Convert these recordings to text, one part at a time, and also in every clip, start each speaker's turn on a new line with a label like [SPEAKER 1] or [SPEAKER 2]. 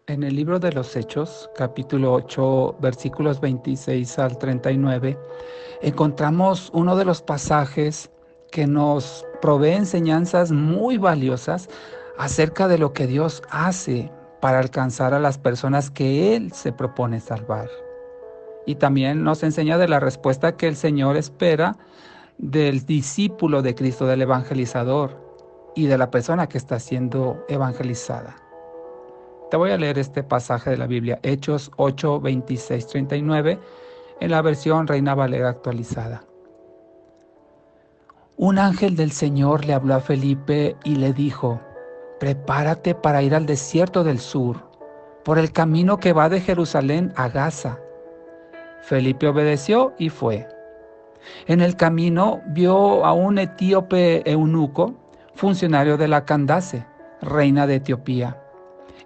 [SPEAKER 1] En el libro de los Hechos, capítulo 8, versículos 26 al 39, encontramos uno de los pasajes que nos provee enseñanzas muy valiosas acerca de lo que Dios hace para alcanzar a las personas que Él se propone salvar. Y también nos enseña de la respuesta que el Señor espera del discípulo de Cristo, del evangelizador y de la persona que está siendo evangelizada. Te voy a leer este pasaje de la Biblia, Hechos 8, 26, 39, en la versión Reina Valera actualizada. Un ángel del Señor le habló a Felipe y le dijo: prepárate para ir al desierto del sur, por el camino que va de Jerusalén a Gaza. Felipe obedeció y fue. En el camino vio a un etíope eunuco, funcionario de la Candace, reina de Etiopía.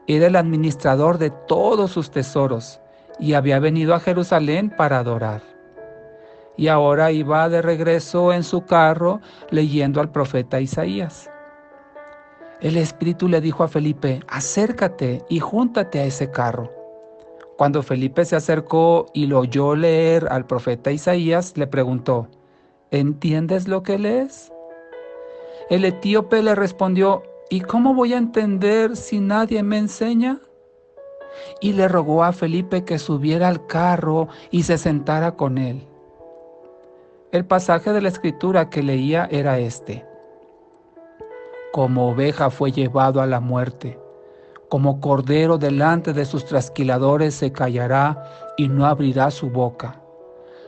[SPEAKER 1] Era el administrador de todos sus tesoros y había venido a Jerusalén para adorar. Y ahora iba de regreso en su carro leyendo al profeta Isaías. El Espíritu le dijo a Felipe: acércate y júntate a ese carro. Cuando Felipe se acercó y lo oyó leer al profeta Isaías, le preguntó: ¿entiendes lo que lees? El etíope le respondió: ¿y cómo voy a entender si nadie me enseña? Y le rogó a Felipe que subiera al carro y se sentara con él. El pasaje de la escritura que leía era este: como oveja fue llevado a la muerte, como cordero delante de sus trasquiladores se callará y no abrirá su boca.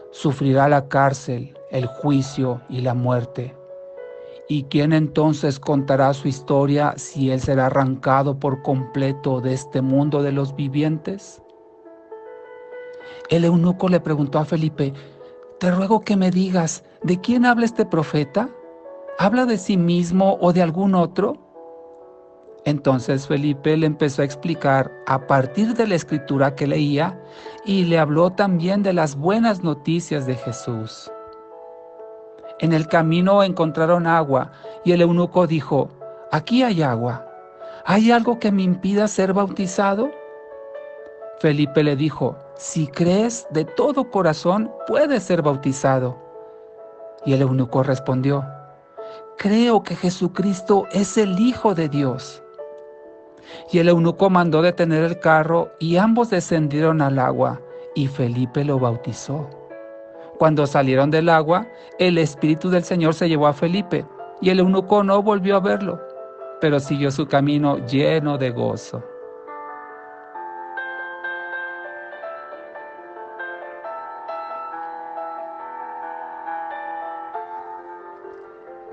[SPEAKER 1] Sufrirá la cárcel, el juicio y la muerte. ¿Y quién entonces contará su historia si él será arrancado por completo de este mundo de los vivientes? El eunuco le preguntó a Felipe: te ruego que me digas, ¿de quién habla este profeta? ¿Habla de sí mismo o de algún otro? Entonces Felipe le empezó a explicar a partir de la escritura que leía y le habló también de las buenas noticias de Jesús. En el camino encontraron agua y el eunuco dijo: aquí hay agua. ¿Hay algo que me impida ser bautizado? Felipe le dijo: si crees de todo corazón, puedes ser bautizado. Y el eunuco respondió: creo que Jesucristo es el Hijo de Dios. Y el eunuco mandó detener el carro y ambos descendieron al agua y Felipe lo bautizó. Cuando salieron del agua, el Espíritu del Señor se llevó a Felipe y el eunuco no volvió a verlo, pero siguió su camino lleno de gozo.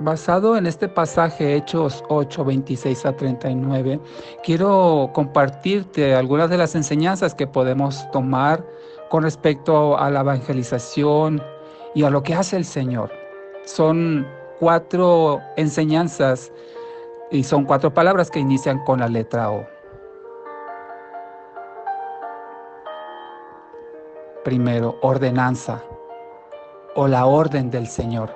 [SPEAKER 1] Basado en este pasaje, Hechos 8, 26 a 39, quiero compartirte algunas de las enseñanzas que podemos tomar con respecto a la evangelización y a lo que hace el Señor. Son 4 enseñanzas y son 4 palabras que inician con la letra O. Primero, ordenanza o la orden del Señor.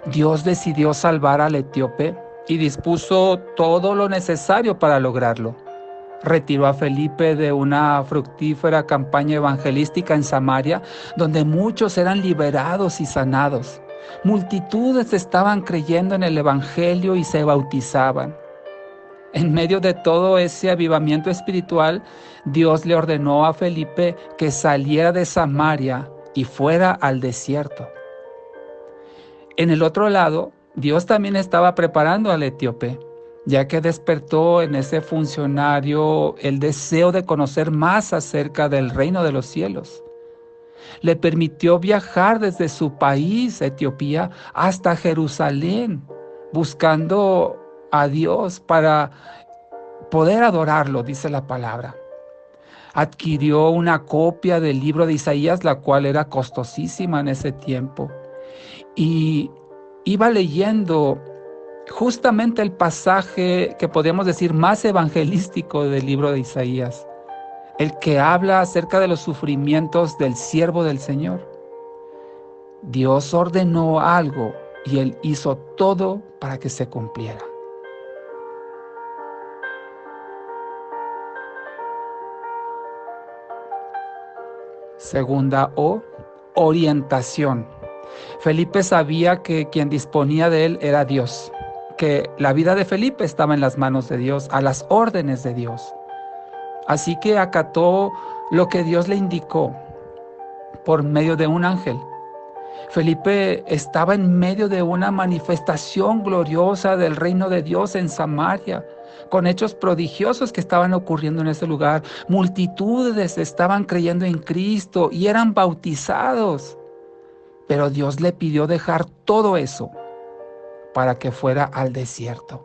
[SPEAKER 1] Dios decidió salvar al etíope y dispuso todo lo necesario para lograrlo. Retiró a Felipe de una fructífera campaña evangelística en Samaria, donde muchos eran liberados y sanados. Multitudes estaban creyendo en el evangelio y se bautizaban. En medio de todo ese avivamiento espiritual, Dios le ordenó a Felipe que saliera de Samaria y fuera al desierto. En el otro lado, Dios también estaba preparando al etíope, ya que despertó en ese funcionario el deseo de conocer más acerca del reino de los cielos. Le permitió viajar desde su país, Etiopía, hasta Jerusalén, buscando a Dios para poder adorarlo, dice la palabra. Adquirió una copia del libro de Isaías, la cual era costosísima en ese tiempo. Y iba leyendo justamente el pasaje que podríamos decir más evangelístico del libro de Isaías, el que habla acerca de los sufrimientos del siervo del Señor. Dios ordenó algo y Él hizo todo para que se cumpliera. Segunda O, orientación. Felipe sabía que quien disponía de él era Dios, que la vida de Felipe estaba en las manos de Dios, a las órdenes de Dios. Así que acató lo que Dios le indicó por medio de un ángel. Felipe estaba en medio de una manifestación gloriosa del reino de Dios en Samaria, con hechos prodigiosos que estaban ocurriendo en ese lugar. Multitudes estaban creyendo en Cristo y eran bautizados. Pero Dios le pidió dejar todo eso para que fuera al desierto.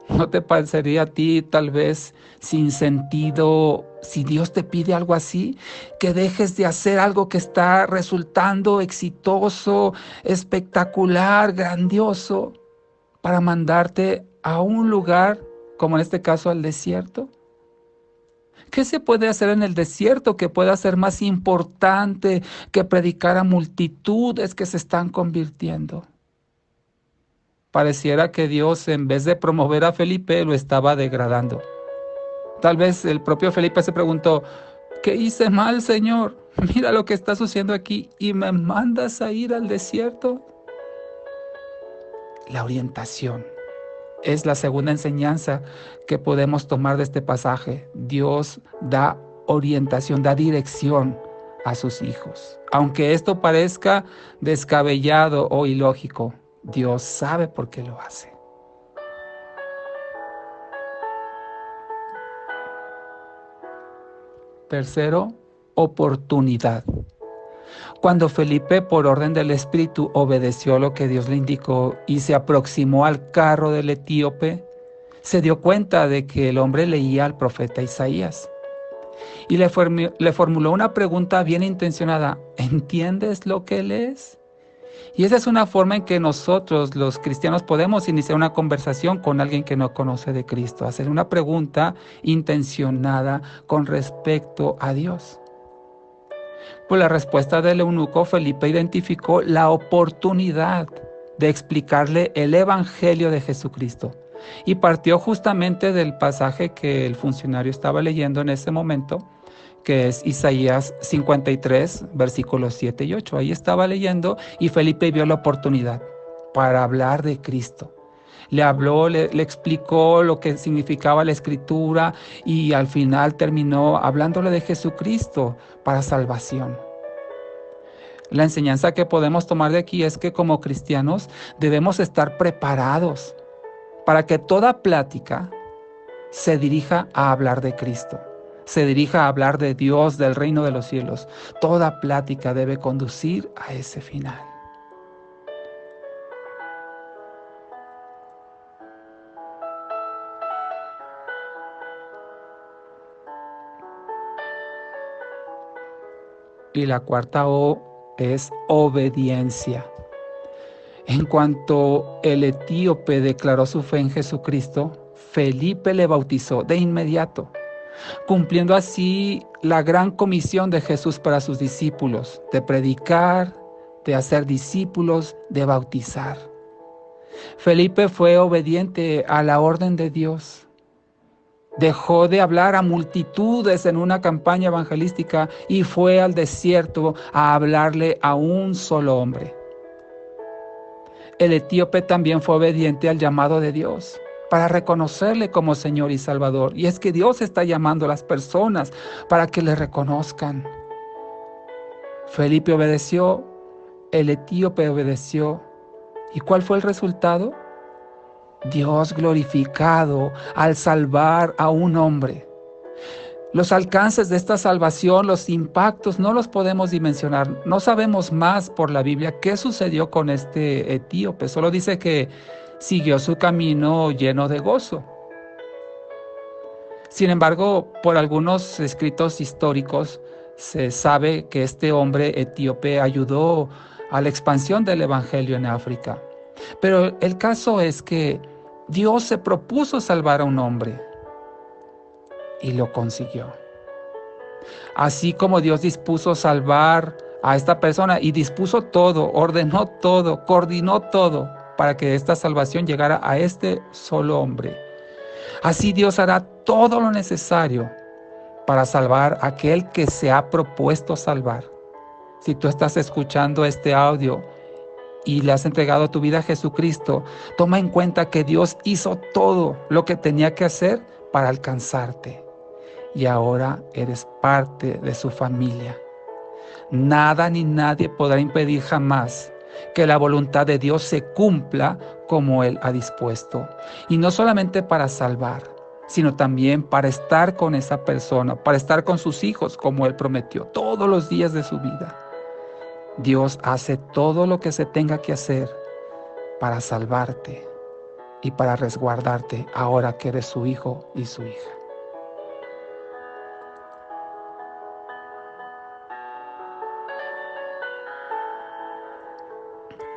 [SPEAKER 1] ¿No te parecería a ti tal vez sin sentido, si Dios te pide algo así, que dejes de hacer algo que está resultando exitoso, espectacular, grandioso, para mandarte a un lugar, como en este caso al desierto? ¿Qué se puede hacer en el desierto que pueda ser más importante que predicar a multitudes que se están convirtiendo? Pareciera que Dios, en vez de promover a Felipe, lo estaba degradando. Tal vez el propio Felipe se preguntó, ¿qué hice mal, Señor? Mira lo que está sucediendo aquí y me mandas a ir al desierto. La orientación es la segunda enseñanza que podemos tomar de este pasaje. Dios da orientación, da dirección a sus hijos. Aunque esto parezca descabellado o ilógico, Dios sabe por qué lo hace. Tercero, oportunidad. Cuando Felipe, por orden del Espíritu, obedeció lo que Dios le indicó y se aproximó al carro del etíope, se dio cuenta de que el hombre leía al profeta Isaías y le formuló una pregunta bien intencionada: ¿entiendes lo que lees? Y esa es una forma en que nosotros, los cristianos, podemos iniciar una conversación con alguien que no conoce de Cristo, hacer una pregunta intencionada con respecto a Dios. Por la respuesta del eunuco, Felipe identificó la oportunidad de explicarle el evangelio de Jesucristo y partió justamente del pasaje que el funcionario estaba leyendo en ese momento, que es Isaías 53, versículos 7 y 8. Ahí estaba leyendo y Felipe vio la oportunidad para hablar de Cristo. Le habló, le explicó lo que significaba la Escritura y al final terminó hablándole de Jesucristo para salvación. La enseñanza que podemos tomar de aquí es que como cristianos debemos estar preparados para que toda plática se dirija a hablar de Cristo, se dirija a hablar de Dios, del reino de los cielos. Toda plática debe conducir a ese final. Y la cuarta O es obediencia. En cuanto el etíope declaró su fe en Jesucristo, Felipe le bautizó de inmediato, cumpliendo así la gran comisión de Jesús para sus discípulos, de predicar, de hacer discípulos, de bautizar. Felipe fue obediente a la orden de Dios. Dejó de hablar a multitudes en una campaña evangelística y fue al desierto a hablarle a un solo hombre. El etíope también fue obediente al llamado de Dios para reconocerle como Señor y Salvador. Y es que Dios está llamando a las personas para que le reconozcan. Felipe obedeció, el etíope obedeció. ¿Y cuál fue el resultado? Dios glorificado al salvar a un hombre. Los alcances de esta salvación, los impactos, no los podemos dimensionar. No sabemos más por la Biblia qué sucedió con este etíope. Solo dice que siguió su camino lleno de gozo. Sin embargo, por algunos escritos históricos, se sabe que este hombre etíope ayudó a la expansión del evangelio en África. Pero el caso es que Dios se propuso salvar a un hombre y lo consiguió. Así como Dios dispuso salvar a esta persona y dispuso todo, ordenó todo, coordinó todo para que esta salvación llegara a este solo hombre. Así Dios hará todo lo necesario para salvar a aquel que se ha propuesto salvar. Si tú estás escuchando este audio y le has entregado tu vida a Jesucristo, toma en cuenta que Dios hizo todo lo que tenía que hacer para alcanzarte. Y ahora eres parte de su familia. Nada ni nadie podrá impedir jamás que la voluntad de Dios se cumpla como Él ha dispuesto. Y no solamente para salvar, sino también para estar con esa persona, para estar con sus hijos como Él prometió, todos los días de su vida. Dios hace todo lo que se tenga que hacer para salvarte y para resguardarte ahora que eres su hijo y su hija.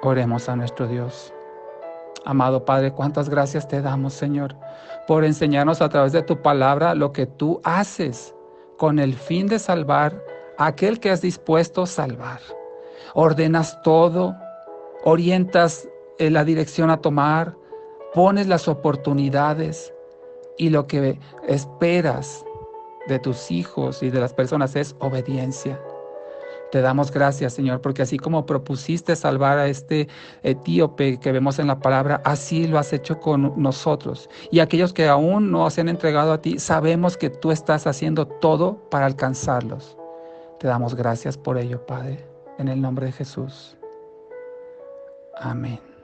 [SPEAKER 1] Oremos a nuestro Dios. Amado Padre, cuántas gracias te damos, Señor, por enseñarnos a través de tu palabra lo que tú haces con el fin de salvar a aquel que has dispuesto salvar. Ordenas todo, orientas la dirección a tomar, pones las oportunidades y lo que esperas de tus hijos y de las personas es obediencia. Te damos gracias, Señor, porque así como propusiste salvar a este etíope que vemos en la palabra, así lo has hecho con nosotros. Y aquellos que aún no se han entregado a ti, sabemos que tú estás haciendo todo para alcanzarlos. Te damos gracias por ello, Padre, en el nombre de Jesús. Amén.